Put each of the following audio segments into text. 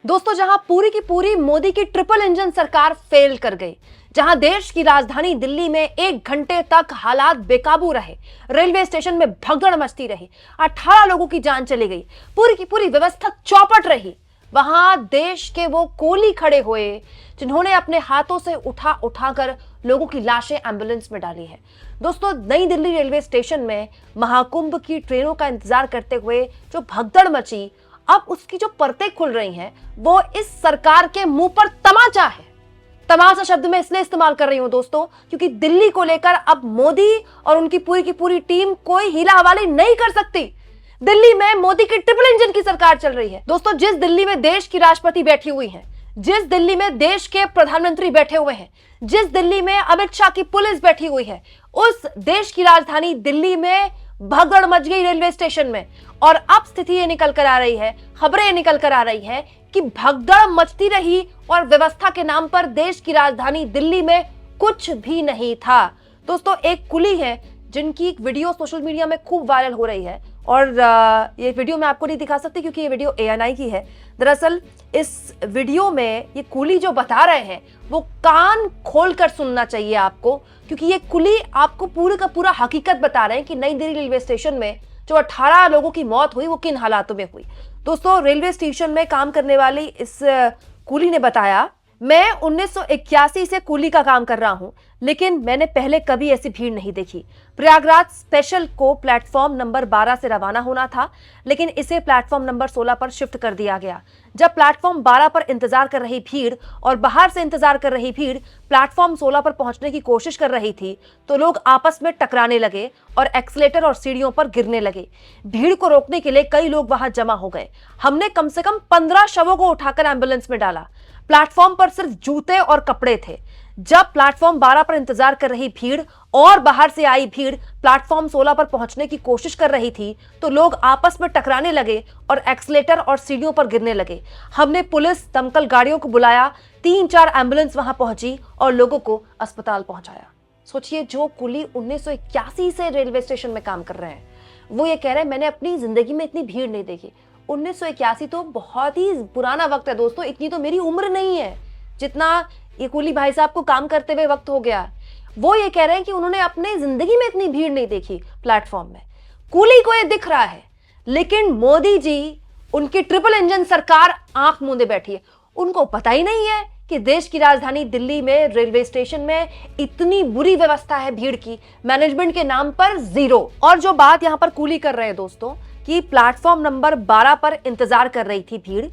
दोस्तों, जहां पूरी की पूरी मोदी की ट्रिपल इंजन सरकार फेल कर गई, जहां देश की राजधानी दिल्ली में 1 घंटे तक हालात बेकाबू रहे, रेलवे स्टेशन में भगदड़ मचती रही, 18 लोगों की जान चली गई, पूरी की पूरी व्यवस्था चौपट रही, वहां देश के वो कोली खड़े हुए जिन्होंने अपने हाथों से उठा उठाकर लोगों की लाशें एम्बुलेंस में डाली है। दोस्तों, नई दिल्ली रेलवे स्टेशन में महाकुंभ की ट्रेनों का इंतजार करते हुए जो भगदड़ मची, अब उसकी जो परतें खुल रही हैं वो इस सरकार के मुंह पर तमाचा है। तमाचा शब्द मैं इसलिए इस्तेमाल कर रही हूं दोस्तों, क्योंकि दिल्ली को लेकर अब मोदी और उनकी पूरी की पूरी टीम कोई हीला हवाली नहीं कर सकती। दिल्ली में मोदी की ट्रिपल इंजन की सरकार चल रही है। दोस्तों, जिस दिल्ली में देश की राष्ट्रपति बैठी हुई है, जिस दिल्ली में देश के प्रधानमंत्री बैठे हुए हैं, जिस दिल्ली में अमित शाह की पुलिस बैठी हुई है, उस देश की राजधानी दिल्ली में भगदड़ मच गई रेलवे स्टेशन में। और अब स्थिति ये निकल कर आ रही है, खबरें निकल कर आ रही है कि भगदड़ मचती रही और व्यवस्था के नाम पर देश की राजधानी दिल्ली में कुछ भी नहीं था। दोस्तों, एक कुली है जिनकी एक वीडियो सोशल मीडिया में खूब वायरल हो रही है और ये वीडियो मैं आपको नहीं दिखा सकती क्योंकि ये वीडियो ANI की है। दरअसल इस वीडियो में ये कुली जो बता रहे हैं वो कान खोलकर सुनना चाहिए आपको, क्योंकि ये कुली आपको पूरे का पूरा हकीकत बता रहे हैं कि नई दिल्ली रेलवे स्टेशन में जो 18 लोगों की मौत हुई वो किन हालातों में हुई। दोस्तों, रेलवे स्टेशन में काम करने वाली इस कुली ने बताया, मैं 1981 से कुली का काम कर रहा हूं, लेकिन मैंने पहले कभी ऐसी भीड़ नहीं देखी। प्रयागराज स्पेशल को प्लेटफॉर्म नंबर 12 से रवाना होना था, लेकिन इसे प्लेटफॉर्म नंबर 16 पर शिफ्ट कर दिया गया। जब प्लेटफॉर्म 12 पर इंतजार कर रही भीड़ और बाहर से इंतजार कर रही भीड़ प्लेटफॉर्म 16 पर पहुंचने की कोशिश कर रही थी, तो लोग आपस में टकराने लगे और एक्सीलेटर और सीढ़ियों पर गिरने लगे। भीड़ को रोकने के लिए कई लोग वहां जमा हो गए। हमने कम से कम 15 शवों को उठाकर एम्बुलेंस में डाला। प्लेटफॉर्म पर सिर्फ जूते और कपड़े थे। जब प्लेटफॉर्म 12 पर इंतजार कर रही भीड़ और बाहर से आई भीड़ प्लेटफॉर्म 16 पर पहुंचने की कोशिश कर रही थी, तो लोग आपस में टकराने लगे और एक्सीलेटर और सीढ़ियों पर गिरने लगे। हमने पुलिस, दमकल गाड़ियों को बुलाया, 3-4 एम्बुलेंस वहां पहुंची और लोगों को अस्पताल पहुंचाया। सोचिए, जो कुली 1981 से रेलवे स्टेशन में काम कर रहे हैं, वो ये कह रहे हैं मैंने अपनी जिंदगी में इतनी भीड़ नहीं देखी। 1981 तो बहुत ही पुराना वक्त है दोस्तों, इतनी तो मेरी उम्र नहीं है जितना ये कुली भाई साहब को काम करते हुए वक्त हो गया। वो ये कह रहे हैं कि उन्होंने अपनी जिंदगी में इतनी भीड़ नहीं देखी प्लेटफॉर्म में। कुली को ये दिख रहा है, लेकिन मोदी जी, उनकी ट्रिपल इंजन सरकार आंख मूंदे बैठी है। उनको पता ही नहीं है कि देश की राजधानी दिल्ली में रेलवे स्टेशन में इतनी बुरी व्यवस्था है भीड़ की, मैनेजमेंट के नाम पर जीरो। और जो बात यहां पर कुली कर रहे हैं दोस्तों कि प्लेटफॉर्म नंबर 12 पर इंतजार कर रही थी भीड़,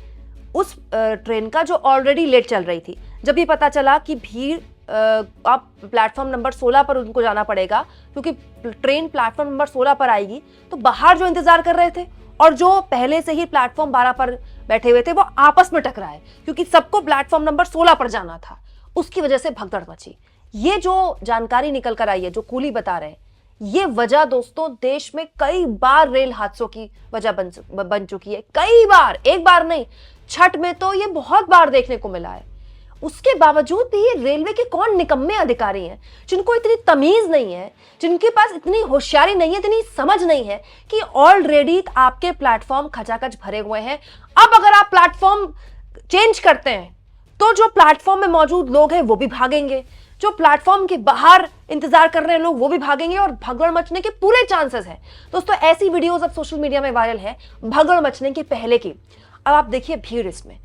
उस ट्रेन का जो ऑलरेडी लेट चल रही थी। जब ये पता चला कि भीड़ अब प्लेटफॉर्म नंबर 16 पर उनको जाना पड़ेगा क्योंकि ट्रेन प्लेटफॉर्म नंबर 16 पर आएगी, तो बाहर जो इंतजार कर रहे थे और जो पहले से ही प्लेटफॉर्म 12 पर बैठे हुए थे वो आपस में टकराए क्योंकि सबको प्लेटफॉर्म नंबर 16 पर जाना था। उसकी वजह से भगदड़ मची। ये जो जानकारी निकल कर आई है, जो कुली बता रहे हैं, ये वजह दोस्तों देश में कई बार रेल हादसों की वजह बन चुकी है। कई बार, एक बार नहीं, छठ में तो ये बहुत बार देखने को मिला है। उसके बावजूद भी ये रेलवे के कौन निकम्मे अधिकारी हैं जिनको इतनी तमीज नहीं है, जिनके पास इतनी होशियारी नहीं है, इतनी समझ नहीं है कि ऑलरेडी आपके प्लेटफॉर्म खचाखच भरे हुए हैं। अब अगर आप प्लेटफॉर्म चेंज करते हैं तो जो प्लेटफॉर्म में मौजूद लोग हैं वो भी भागेंगे, जो प्लेटफॉर्म के बाहर इंतजार कर रहे हैं लोग वो भी भागेंगे और भगदड़ मचने के पूरे चांसेस हैं। दोस्तों, ऐसी वीडियोस अब सोशल मीडिया में वायरल है भगदड़ मचने के पहले की। अब आप देखिए भीड़, इसमें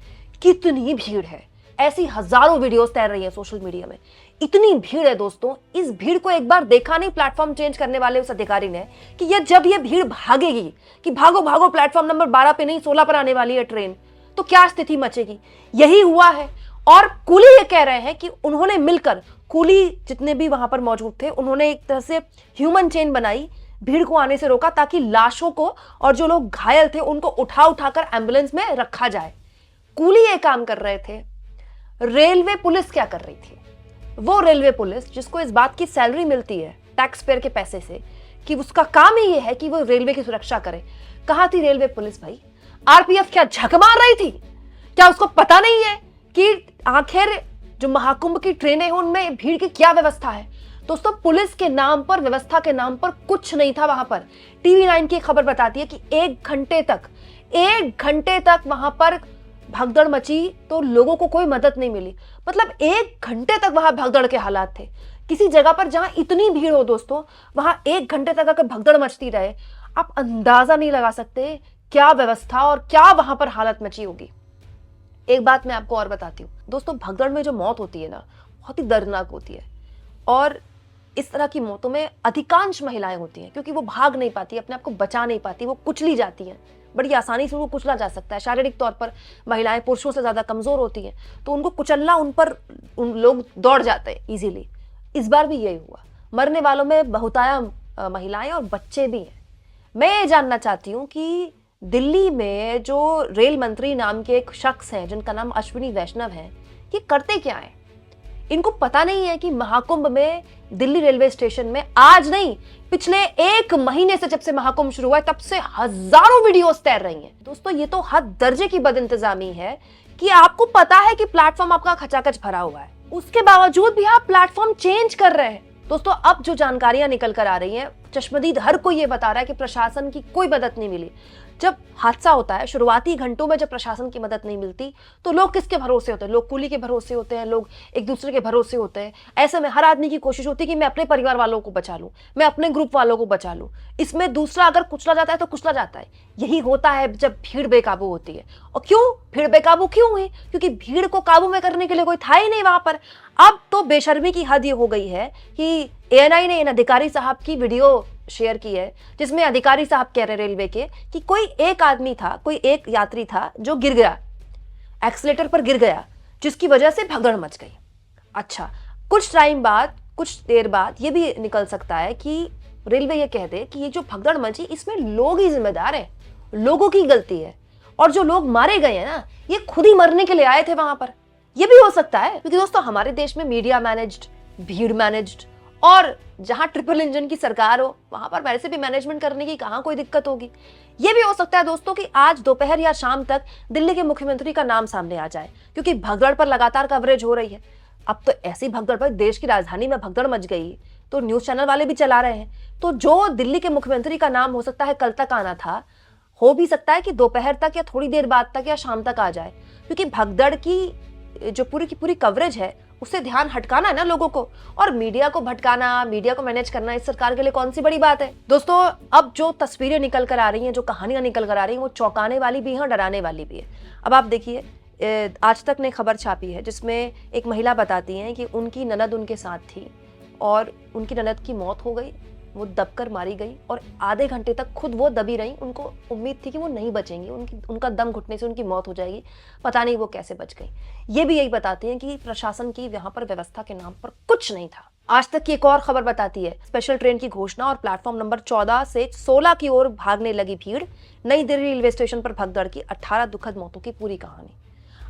कितनी भीड़ है। ऐसी हजारों वीडियोस तैर रही है सोशल मीडिया में। इतनी भीड़ है दोस्तों, इस भीड़ को एक बार देखा नहीं प्लेटफॉर्म चेंज करने वाले उस अधिकारी ने कि जब ये भीड़ भागेगी कि भागो भागो प्लेटफॉर्म नंबर 12 पे नहीं 16 पर आने वाली है ट्रेन, तो क्या स्थिति मचेगी। यही हुआ है। और कुली ये कह रहे हैं कि उन्होंने मिलकर, कुली जितने भी वहां पर मौजूद थे, उन्होंने एक तरह से ह्यूमन चेन बनाई, भीड़ को आने से रोका ताकि लाशों को और जो लोग घायल थे उनको उठा उठाकर एम्बुलेंस में रखा जाए। कुली ये काम कर रहे थे। रेलवे पुलिस क्या कर रही थी? वो रेलवे पुलिस जिसको इस बात की सैलरी मिलती है टैक्स पेयर के पैसे से कि उसका काम ही ये है कि वो रेलवे की सुरक्षा करे, कहां थी रेलवे पुलिस भाई? RPF क्या झक मार रही थी? क्या उसको पता नहीं है कि आखिर जो महाकुंभ की ट्रेनें हैं उनमें भीड़ की क्या व्यवस्था है? दोस्तों, पुलिस के नाम पर, व्यवस्था के नाम पर कुछ नहीं था वहां पर। TV9 की खबर बताती है कि 1 घंटे तक वहां पर भगदड़ मची तो लोगों को कोई मदद नहीं मिली। मतलब 1 घंटे तक वहां भगदड़ के हालात थे। किसी जगह पर जहां इतनी भीड़ हो दोस्तों, वहां 1 घंटे तक अगर भगदड़ मचती रहे, आप अंदाजा नहीं लगा सकते क्या व्यवस्था और क्या वहां पर हालत मची होगी। एक बात मैं आपको और बताती हूँ दोस्तों, भगदड़ में जो मौत होती है ना, बहुत ही दर्दनाक होती है। और इस तरह की मौतों में अधिकांश महिलाएं होती हैं, क्योंकि वो भाग नहीं पाती, अपने आप को बचा नहीं पाती, वो कुचली जाती हैं। बड़ी आसानी से उनको कुचला जा सकता है। शारीरिक तौर पर महिलाएं पुरुषों से ज्यादा कमजोर होती हैं, तो उनको कुचलना उन लोग दौड़ जाते हैं इजीली। इस बार भी यही हुआ। मरने वालों में बहुताया महिलाएं और बच्चे भी हैं। मैं ये जानना चाहती हूँ कि दिल्ली में जो रेल मंत्री नाम के एक शख्स हैं, जिनका नाम अश्विनी वैष्णव है, ये करते क्या है? इनको पता नहीं है कि महाकुंभ में दिल्ली रेलवे स्टेशन में आज नहीं, पिछले 1 महीने से जब से महाकुंभ शुरू हुआ है तब से हजारों वीडियोस तैर रही हैं। दोस्तों, ये तो हद दर्जे की बदइंतजामी है कि आपको पता है कि प्लेटफॉर्म आपका खचाखच भरा हुआ है, उसके बावजूद भी आप प्लेटफॉर्म चेंज कर रहे हैं। दोस्तों, अब जो जानकारियां निकल कर आ रही हैं, चश्मदीद हर कोई ये बता रहा है कि प्रशासन की कोई मदद नहीं मिली। जब हादसा होता है, शुरुआती घंटों में जब प्रशासन की मदद नहीं मिलती, तो लोग किसके भरोसे होते हैं? लोग कुली के भरोसे होते हैं, लोग एक दूसरे के भरोसे होते हैं। ऐसे में हर आदमी की कोशिश होती है कि मैं अपने परिवार वालों को बचा लूं, मैं अपने ग्रुप वालों को बचा लूं। इसमें दूसरा अगर कुचला जाता है तो कुचला जाता है। यही होता है जब भीड़ बेकाबू होती है। और क्यों भीड़ बेकाबू क्यों हुई? क्योंकि भीड़ को काबू में करने के लिए कोई था ही नहीं वहां पर। अब तो बेशर्मी की हद ये हो गई है कि एएनआई ने इन अधिकारी साहब की वीडियो शेयर की है, जिसमें अधिकारी साहब कह रहे रेलवे के कि कोई एक आदमी था, कोई एक यात्री था जो गिर गया, एक्सीलेटर पर गिर गया, जिसकी वजह से भगदड़ मच गई। अच्छा, कुछ टाइम बाद, कुछ देर बाद ये भी निकल सकता है कि रेलवे ये कह दे कि ये जो भगदड़ मची इसमें लोग ही जिम्मेदार हैं, लोगों की गलती है, और जो लोग मारे गए हैं ना, ये खुद ही मरने के लिए आए थे वहां पर। ये भी हो सकता है, क्योंकि दोस्तों हमारे देश में मीडिया मैनेज्ड, भीड़ मैनेज्ड, और जहां ट्रिपल इंजन की सरकार हो वहां पर वैसे भी मैनेजमेंट करने की कहां कोई दिक्कत होगी। यह भी हो सकता है दोस्तों कि आज दोपहर या शाम तक दिल्ली के मुख्यमंत्री का नाम सामने आ जाए, क्योंकि भगदड़ पर लगातार कवरेज हो रही है। अब तो ऐसी भगदड़ पर देश की राजधानी में भगदड़ मच गई तो न्यूज चैनल वाले भी चला रहे हैं। तो जो दिल्ली के मुख्यमंत्री का नाम हो सकता है कल तक आना था, हो भी सकता है कि दोपहर तक या थोड़ी देर बाद तक या शाम तक आ जाए, क्योंकि भगदड़ की जो पूरी की पूरी कवरेज है उससे ध्यान हटकाना है ना लोगों को, और मीडिया को भटकाना, मीडिया को मैनेज करना इस सरकार के लिए कौन सी बड़ी बात है। दोस्तों, अब जो तस्वीरें निकल कर आ रही हैं, जो कहानियां निकल कर आ रही हैं, वो चौंकाने वाली भी हैं, डराने वाली भी है। अब आप देखिए, आज तक ने खबर छापी है जिसमें एक महिला बताती हैं कि उनकी ननद उनके साथ थी और उनकी ननद की मौत हो गई, वो दबकर मारी गई और आधे घंटे तक खुद वो दबी रही। उनको उम्मीद थी कि वो नहीं बचेंगी, उनका दम घुटने से उनकी मौत हो जाएगी, पता नहीं वो कैसे बच गई। ये भी यही बताती हैं कि प्रशासन की यहाँ पर व्यवस्था के नाम पर कुछ नहीं था। आज तक की एक और खबर बताती है, स्पेशल ट्रेन की घोषणा और प्लेटफॉर्म नंबर 14 से 16 की ओर भागने लगी भीड़, नई दिल्ली रेलवे स्टेशन पर भगदड़ की 18 दुखद मौतों की पूरी कहानी।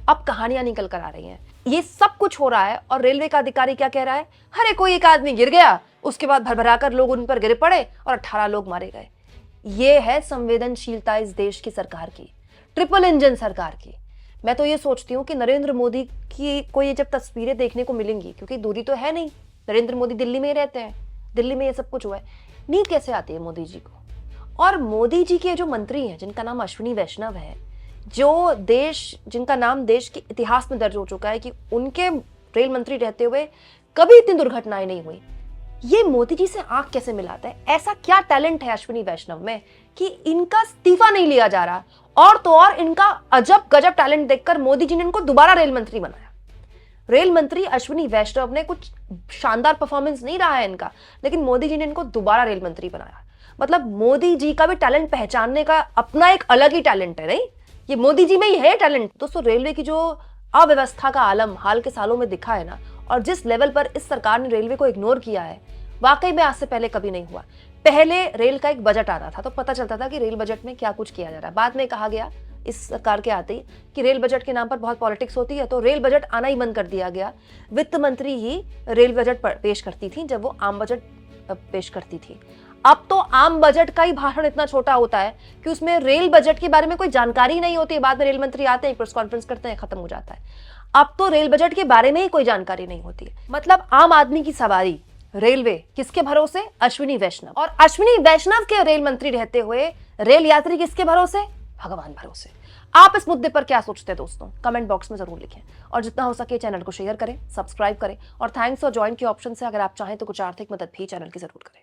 अब कहानियां निकल कर आ रही हैं। ये सब कुछ हो रहा है और रेलवे का अधिकारी क्या कह रहा है? अरे कोई एक आदमी गिर गया, उसके बाद भरभराकर लोग उन पर गिर पड़े और 18 लोग मारे गए। ये है संवेदनशीलता इस देश की सरकार की, ट्रिपल इंजन सरकार की। मैं तो ये सोचती हूँ कि नरेंद्र मोदी की को ये जब तस्वीरें देखने को मिलेंगी, क्योंकि दूरी तो है नहीं, नरेंद्र मोदी दिल्ली में ही रहते हैं, दिल्ली में ये सब कुछ हुआ है, नींद कैसे आती है मोदी जी को? और मोदी जी के जो मंत्री हैं, जिनका नाम अश्विनी वैष्णव है, जो जिनका नाम देश के इतिहास में दर्ज हो चुका है कि उनके रेल मंत्री रहते हुए कभी इतनी दुर्घटनाएं नहीं हुई, ये मोदी जी से आंख कैसे मिलाता है? ऐसा क्या टैलेंट है अश्विनी वैष्णव में कि इनका इस्तीफा नहीं लिया जा रहा? और तो और इनका अजब गजब टैलेंट देखकर मोदी जी ने इनको दोबारा रेल मंत्री बनाया। रेल मंत्री अश्विनी वैष्णव ने कुछ शानदार परफॉर्मेंस नहीं रहा है इनका, लेकिन मोदी जी ने इनको दोबारा रेल मंत्री बनाया। मतलब मोदी जी का भी टैलेंट पहचानने का अपना एक अलग ही टैलेंट है, नहीं? ये मोदी जी में ही है टैलेंट। दोस्तों, रेलवे की जो अव्यवस्था का आलम हाल के सालों में दिखा है ना, और जिस लेवल पर इस सरकार ने रेलवे को इग्नोर किया है, वाकई में आज से पहले कभी नहीं हुआ। पहले रेल का एक बजट आता था तो पता चलता था कि रेल बजट में क्या कुछ किया जा रहा है। बाद में कहा गया इस सरकार के आते ही कि रेल बजट के नाम पर बहुत पॉलिटिक्स होती है, तो रेल बजट आना ही बंद कर दिया गया। वित्त मंत्री ही रेल बजट पेश करती थी जब वो आम बजट पेश करती थी। अब तो आम बजट का ही भाषण इतना छोटा होता है कि उसमें रेल बजट के बारे में कोई जानकारी नहीं होती। बाद में रेल मंत्री आते हैं, प्रेस कॉन्फ्रेंस करते हैं, खत्म हो जाता है। अब तो रेल बजट के बारे में ही कोई जानकारी नहीं होती है। मतलब आम आदमी की सवारी रेलवे किसके भरोसे? अश्विनी वैष्णव। और अश्विनी वैष्णव के रेल मंत्री रहते हुए रेल यात्री किसके भरोसे? भगवान भरोसे। आप इस मुद्दे पर क्या सोचते हैं दोस्तों, कमेंट बॉक्स में जरूर लिखें। और जितना हो सके चैनल को शेयर करें, सब्सक्राइब करें और थैंक्स और ज्वाइन के ऑप्शन से अगर आप चाहें तो कुछ आर्थिक मदद भी चैनल की जरूर करें।